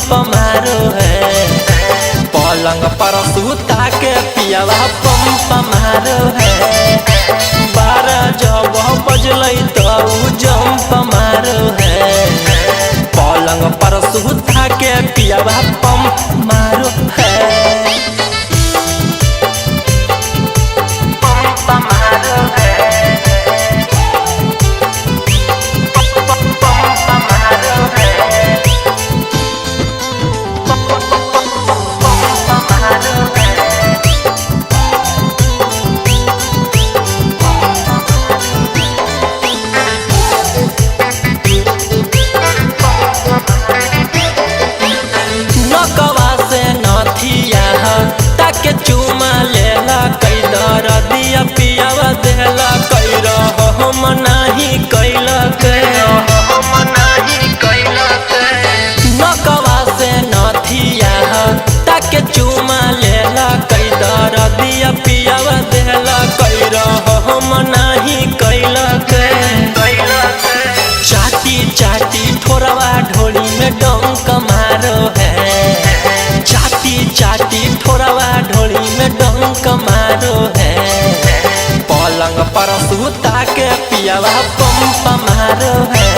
Jump मारो है। पलंग पर सुता के पियावा पंप मारो है। 12 जब बजलै तो जंप मारो है। पलंग पर सुता के पियावा पंप मारो है। ताके चुमा लेला कई दर दिया पियावा देला कई हम नाही कैला नकवा से नथिया ताके चुमा लेला कई दर दिया पियावा देला कई हम नाही कैला चाटी चाटी ठोरवा ढोली में डंक मारो है। चाटी चाटी ठोरवा ढोली में डंक मारो है। पलंग पर सुता के पियावा पंप मारो है।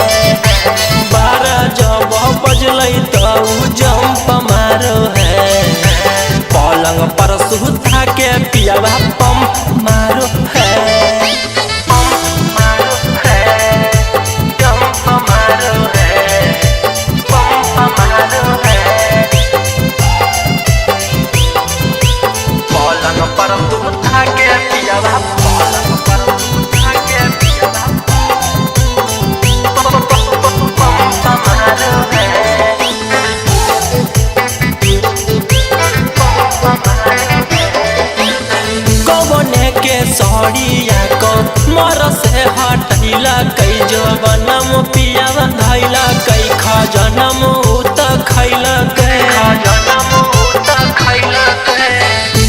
12 जब बजलै तो जंप मारो है। पलंग पर सुता के पियावा पंप मारो है। सड़िया को मर से हटैला कई जवनम पियावा धैला कई खजनम उत खैला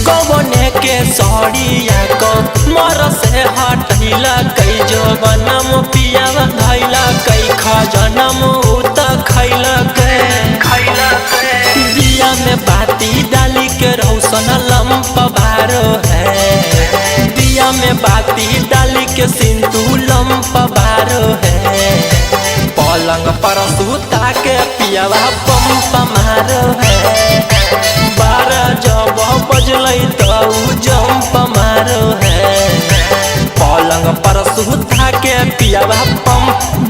गवने के सड़िया को मर से हटैला कई जवनम पियावा धैला कई खजनम उत खैला दिया में बाती डाली के रौशन लंप बारो है। दिया में बाती डाली के सिंदू लंप बारो है। पलंग पर सुता के पियावा पंप मारो है। 12 जब बजलै तो जंप मारो है। पलंग पर सुता के पियावा पंप